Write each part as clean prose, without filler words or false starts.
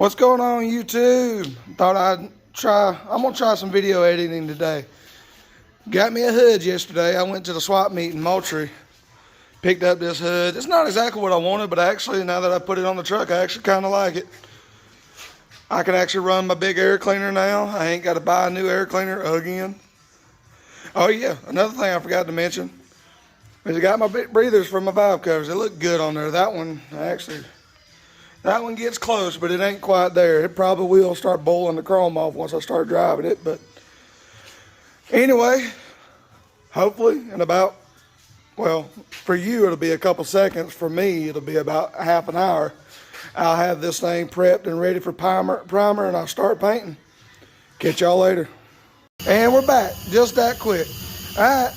What's going on YouTube? I'm gonna try some video editing today. Got me a hood yesterday. I went to the swap meet in Moultrie, picked up this hood. It's not exactly what I wanted, but actually now that I put it on the truck, I actually kind of like it. I can actually run my big air cleaner now. I ain't got to buy a new air cleaner again. Oh yeah, another thing I forgot to mention is I got my breathers for my valve covers. They look good on there. That one gets close, but it ain't quite there. It probably will start boiling the chrome off once I start driving it. But anyway, hopefully in about, well, for you it'll be a couple seconds. For me, it'll be about half an hour. I'll have this thing prepped and ready for primer, and I'll start painting. Catch y'all later. And we're back, just that quick. All right,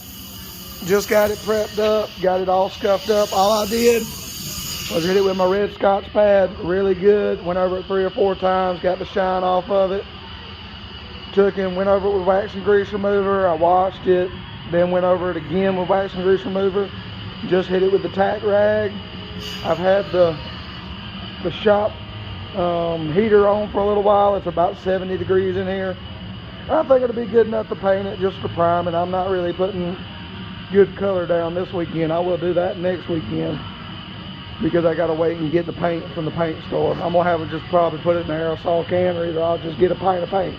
just got it prepped up, got it all scuffed up. All I did was hit it with my red Scotch pad, really good. Went over it 3 or 4 times, got the shine off of it. Took and went over it with wax and grease remover. I washed it, then went over it again with wax and grease remover. Just hit it with the tack rag. I've had the shop heater on for a little while. It's about 70 degrees in here. I think it'll be good enough to paint it, just to prime it. I'm not really putting good color down this weekend. I will do that next weekend, because I gotta wait and get the paint from the paint store. I'm gonna have to just probably put it in the aerosol can, or either I'll just get a pint of paint.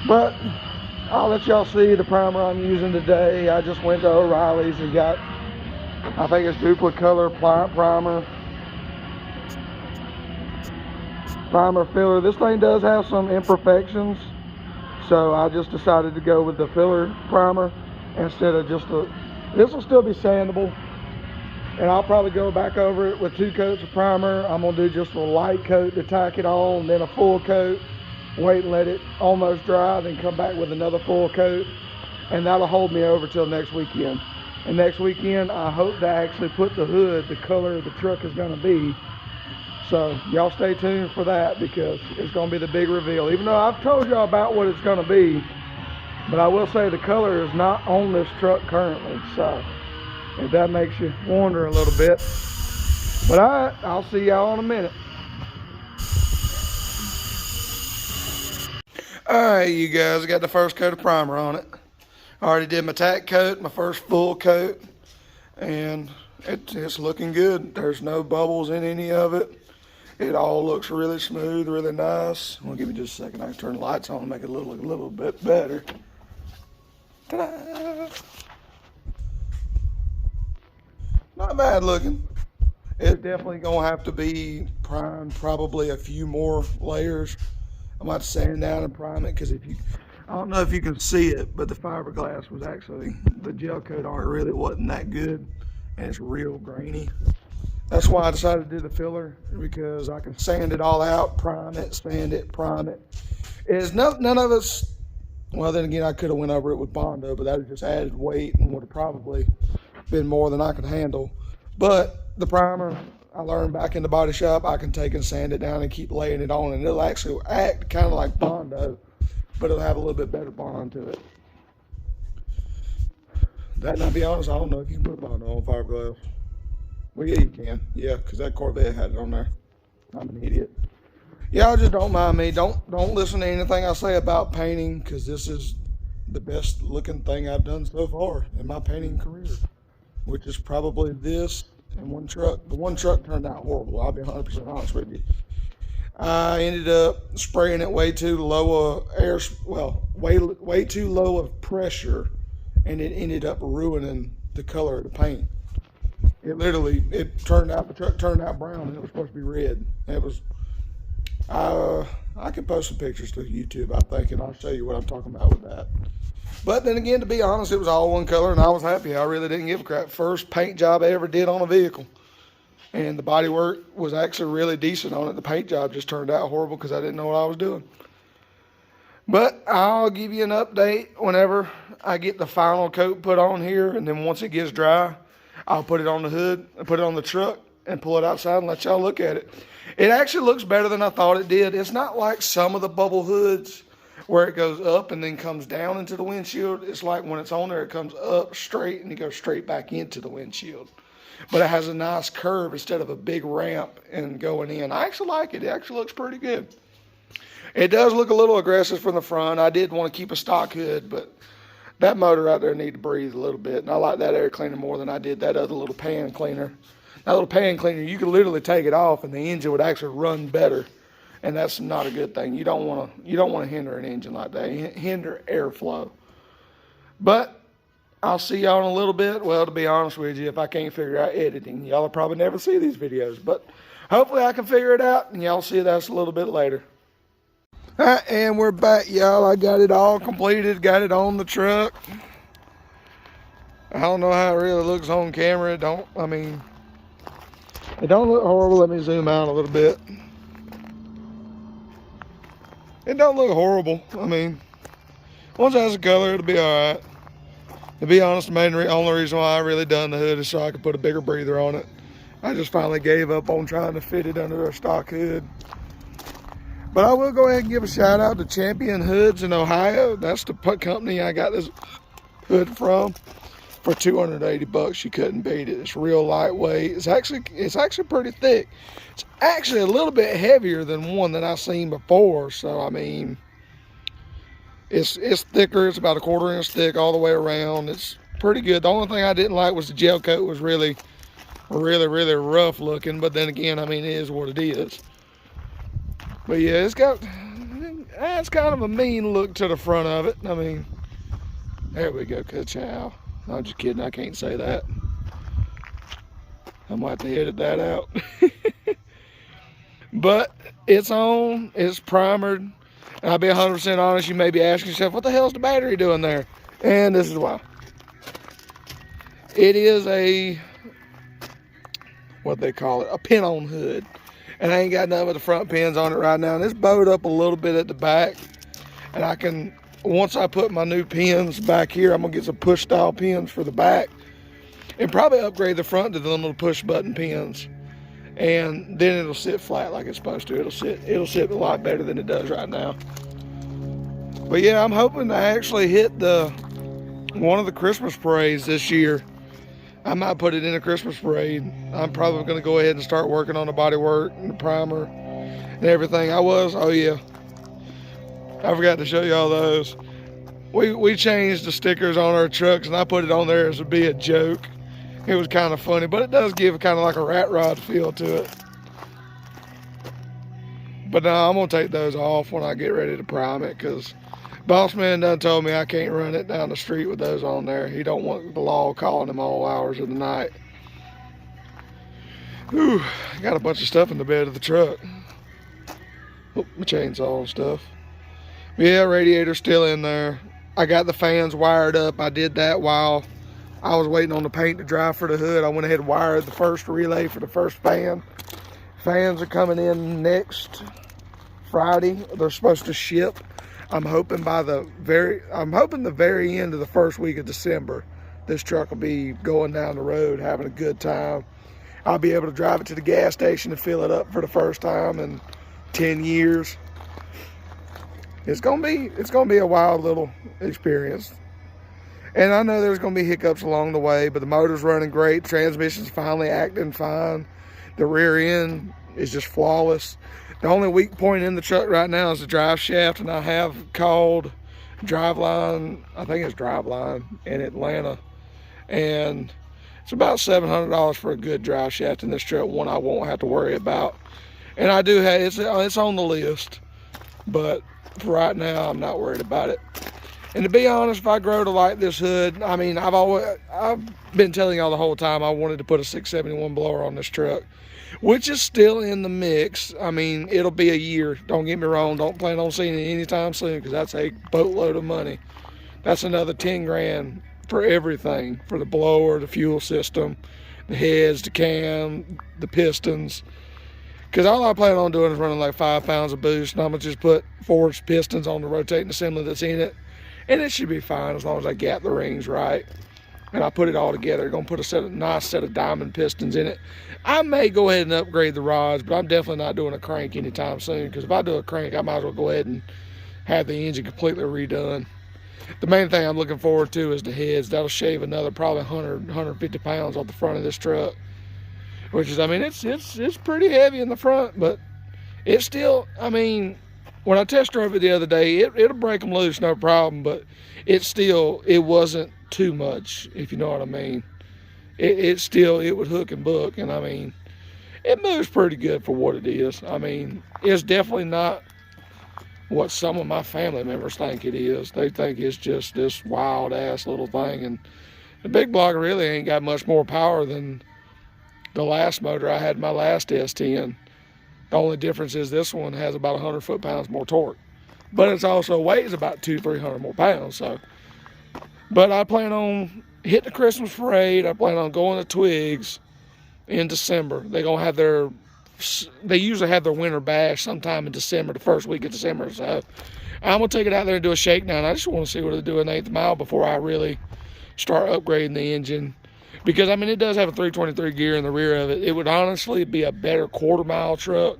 But I'll let y'all see the primer I'm using today. I just went to O'Reilly's and got, I think it's Duplicolor primer filler. This thing does have some imperfections, so I just decided to go with the filler primer instead of just this will still be sandable. And I'll probably go back over it with 2 coats of primer. I'm gonna do just a light coat to tack it on, then a full coat, wait and let it almost dry, then come back with another full coat. And that'll hold me over till next weekend. And next weekend, I hope to actually put the hood the color the truck is gonna be. So y'all stay tuned for that, because it's gonna be the big reveal. Even though I've told y'all about what it's gonna be, but I will say the color is not on this truck currently. So if that makes you wonder a little bit. But all right, I'll see y'all in a minute. All right, you guys, I got the first coat of primer on it. I already did my tack coat, my first full coat, and it's looking good. There's no bubbles in any of it. It all looks really smooth, really nice. Well, give me just a second. I can turn the lights on and make it look a little bit better. Ta-da! Not bad looking. It's definitely gonna have to be primed, probably a few more layers. I might sand down and prime it, because I don't know if you can see it, but the fiberglass was actually, the gel coat on it really wasn't that good, and it's real grainy. That's why I decided to do the filler, because I can sand it all out, prime it, sand it, prime it. It's none of it's, well then again, I could have went over it with Bondo, but that would just added weight and would have probably been more than I could handle. But the primer, I learned back in the body shop, I can take and sand it down and keep laying it on, and it'll actually act kind of like Bondo, but it'll have a little bit better bond to it. That, and I'll be honest, I don't know if you can put Bondo on fiberglass. Well, yeah, you can. Yeah, because that Corvette had it on there. I'm an idiot. Y'all just don't mind me. Don't listen to anything I say about painting, because this is the best looking thing I've done so far in my painting career, which is probably this and one truck. The one truck turned out horrible. I'll be 100% honest with you. I ended up spraying it way too low way too low of pressure, and it ended up ruining the color of the paint. The truck turned out brown, and it was supposed to be red. It was, I can post some pictures to YouTube, I think, and I'll show you what I'm talking about with that. But then again, to be honest, it was all one color, and I was happy. I really didn't give a crap. First paint job I ever did on a vehicle. And the body work was actually really decent on it. The paint job just turned out horrible because I didn't know what I was doing. But I'll give you an update whenever I get the final coat put on here, and then once it gets dry, I'll put it on the hood, and put it on the truck, and pull it outside and let y'all look at it. It actually looks better than I thought it did. It's not like some of the bubble hoods where it goes up and then comes down into the windshield. It's like when it's on there, it comes up straight and it goes straight back into the windshield. but it has a nice curve instead of a big ramp and going in. I actually like it. It actually looks pretty good. It does look a little aggressive from the front. I did want to keep a stock hood, but that motor out there need to breathe a little bit. And I like that air cleaner more than I did that other little pan cleaner. That little pan cleaner, you could literally take it off and the engine would actually run better. And that's not a good thing. You don't want to hinder an engine like that. Hinder airflow. But I'll see y'all in a little bit. Well, to be honest with you, if I can't figure out editing, y'all will probably never see these videos. But hopefully I can figure it out, and y'all see that a little bit later. All right, and we're back, y'all. I got it all completed, got it on the truck. I don't know how it really looks on camera. It don't look horrible. Let me zoom out a little bit. It don't look horrible. I mean, once it has a color, it'll be all right. To be honest, the only reason why I really done the hood is so I could put a bigger breather on it. I just finally gave up on trying to fit it under a stock hood. But I will go ahead and give a shout out to Champion Hoods in Ohio. That's the company I got this hood from. For $280, you couldn't beat it. It's real lightweight. It's actually pretty thick. It's actually a little bit heavier than one that I've seen before. So I mean, it's thicker. It's about a 1/4 inch thick all the way around. It's pretty good. The only thing I didn't like was the gel coat was really rough looking. But then again, I mean, it is what it is. But yeah, it's kind of a mean look to the front of it. I mean, there we go, ka-chow. I'm just kidding, I can't say that. I might have to edit that out. But it's on, it's primered. And I'll be 100% honest, you may be asking yourself, what the hell's the battery doing there? And this is why. It is a, what they call it, a pin-on hood. And I ain't got none of the front pins on it right now. And it's bowed up a little bit at the back. And I can, once I put my new pins back here, I'm gonna get some push style pins for the back and probably upgrade the front to the little push button pins, and then it'll sit flat like it's supposed to. It'll sit a lot better than it does right now. But yeah, I'm hoping to actually hit one of the Christmas parades this year. I might put it in a Christmas parade. I'm probably gonna go ahead and start working on the body work and the primer and everything. Oh yeah, I forgot to show y'all those. We changed the stickers on our trucks, and I put it on there as to be a joke. It was kind of funny, but it does give kind of like a rat rod feel to it. But no, I'm gonna take those off when I get ready to prime it, because boss man done told me I can't run it down the street with those on there. He don't want the law calling him all hours of the night. Ooh, got a bunch of stuff in the bed of the truck. Oh, my chainsaw and stuff. Yeah, radiator's still in there. I got the fans wired up. I did that while I was waiting on the paint to dry for the hood. I went ahead and wired the first relay for the first fan. Fans are coming in next Friday. They're supposed to ship. I'm hoping the very end of the first week of December, this truck will be going down the road, having a good time. I'll be able to drive it to the gas station and fill it up for the first time in 10 years. It's gonna be a wild little experience. And I know there's gonna be hiccups along the way, but the motor's running great. Transmission's finally acting fine. The rear end is just flawless. The only weak point in the truck right now is the drive shaft, and I have called Driveline, I think it's Driveline in Atlanta, and it's about $700 for a good drive shaft in this truck, one I won't have to worry about. And I do have, it's on the list, but for right now, I'm not worried about it. And to be honest, if I grow to like this hood, I mean, I've been telling y'all the whole time I wanted to put a 671 blower on this truck, which is still in the mix. I mean, it'll be a year. Don't get me wrong. Don't plan on seeing it anytime soon, because that's a boatload of money. That's another 10 grand for everything, for the blower, the fuel system, the heads, the cam, the pistons. Because all I plan on doing is running like 5 pounds of boost, and I'm going to just put 4 pistons on the rotating assembly that's in it. And it should be fine as long as I gap the rings right. And I put it all together. Going to put a nice set of diamond pistons in it. I may go ahead and upgrade the rods, but I'm definitely not doing a crank anytime soon. Because if I do a crank, I might as well go ahead and have the engine completely redone. The main thing I'm looking forward to is the heads. That'll shave another probably 100, 150 pounds off the front of this truck. which is, I mean, it's pretty heavy in the front, but it's still, I mean, when I test drove it the other day, it'll break them loose, no problem, but it wasn't too much, if you know what I mean. It would hook and book, and I mean, it moves pretty good for what it is. I mean, it's definitely not what some of my family members think it is. They think it's just this wild ass little thing, and the big block really ain't got much more power than the last motor I had in my last S10. The only difference is this one has about 100 foot-pounds more torque, but it also weighs about 200-300 more pounds. So, but I plan on hitting the Christmas parade. I plan on going to Twigs in December. They usually have their winter bash sometime in December, the first week of December. So I'm gonna take it out there and do a shakedown. I just want to see what they do in the 8th mile before I really start upgrading the engine, because I mean, it does have a 323 gear in the rear of it. It would honestly be a better quarter-mile truck,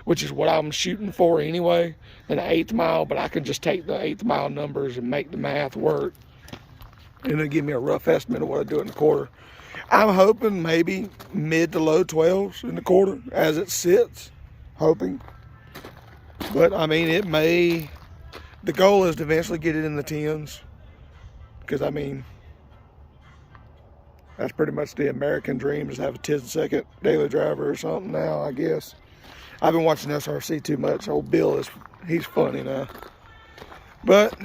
which is what I'm shooting for anyway, than an 8th mile. But I can just take the 8th mile numbers and make the math work, and it'll give me a rough estimate of what I do in the quarter. I'm hoping maybe mid to low 12s in the quarter as it sits, hoping. But I mean, the goal is to eventually get it in the 10s, because I mean, that's pretty much the American dream, is to have a 10-second daily driver or something now, I guess. I've been watching SRC too much. Old Bill, he's funny now. But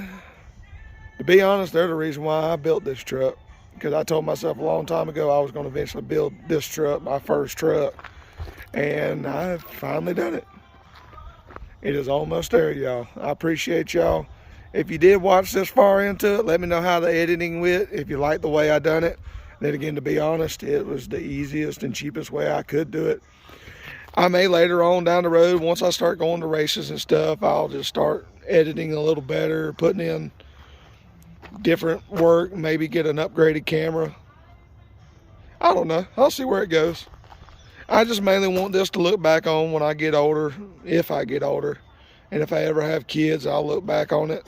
to be honest, they're the reason why I built this truck, because I told myself a long time ago I was going to eventually build this truck, my first truck, and I've finally done it. It is almost there, y'all. I appreciate y'all. If you did watch this far into it, let me know how the editing went, if you like the way I done it. Then again, to be honest, it was the easiest and cheapest way I could do it. I may later on down the road, once I start going to races and stuff, I'll just start editing a little better, putting in different work, maybe get an upgraded camera. I don't know. I'll see where it goes. I just mainly want this to look back on when I get older, if I get older. And if I ever have kids, I'll look back on it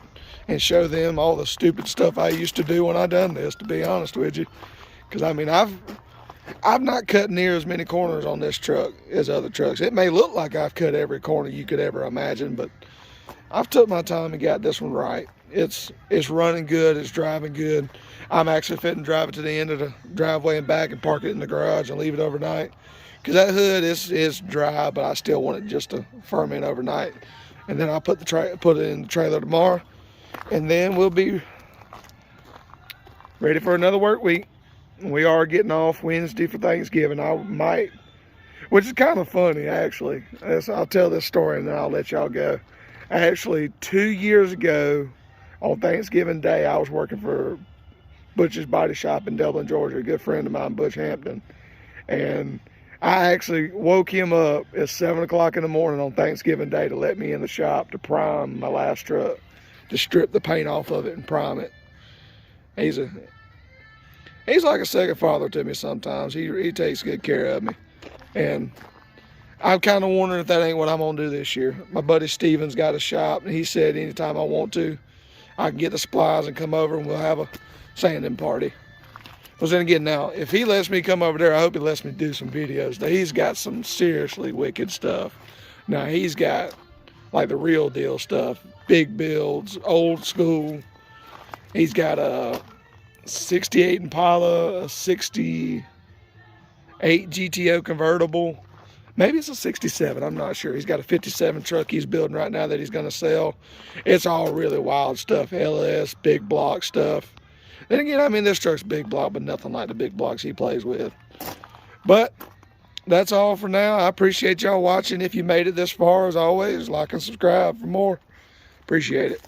and show them all the stupid stuff I used to do when I done this, to be honest with you. Because I mean, I've not cut near as many corners on this truck as other trucks. It may look like I've cut every corner you could ever imagine, but I've took my time and got this one right. It's running good, it's driving good. I'm actually fitting to drive it to the end of the driveway and back and park it in the garage and leave it overnight. Because that hood is dry, but I still want it just to ferment overnight. And then I'll put it in the trailer tomorrow, and then we'll be ready for another work week. We are getting off Wednesday for Thanksgiving. I might, which is kind of funny actually. I'll tell this story and then I'll let y'all go. Actually, 2 years ago on Thanksgiving Day, I was working for Butch's Body Shop in Dublin, Georgia. A good friend of mine, Butch Hampton. And I actually woke him up at 7 o'clock in the morning on Thanksgiving Day to let me in the shop to prime my last truck, to strip the paint off of it and prime it. He's like a second father to me sometimes. He takes good care of me. And I'm kind of wondering if that ain't what I'm going to do this year. My buddy Steven's got a shop, and he said anytime I want to, I can get the supplies and come over and we'll have a sanding party. But then again, now, if he lets me come over there, I hope he lets me do some videos. He's got some seriously wicked stuff. Now, he's got like the real deal stuff, big builds, old school. He's got a 68 Impala, a 68 GTO convertible. Maybe it's a 67, I'm not sure. He's got a 57 truck he's building right now that he's going to sell. It's all really wild stuff, LS, big block stuff. Then again, I mean, this truck's big block, but nothing like the big blocks he plays with. But that's all for now. I appreciate y'all watching. If you made it this far, as always, like and subscribe for more. Appreciate it.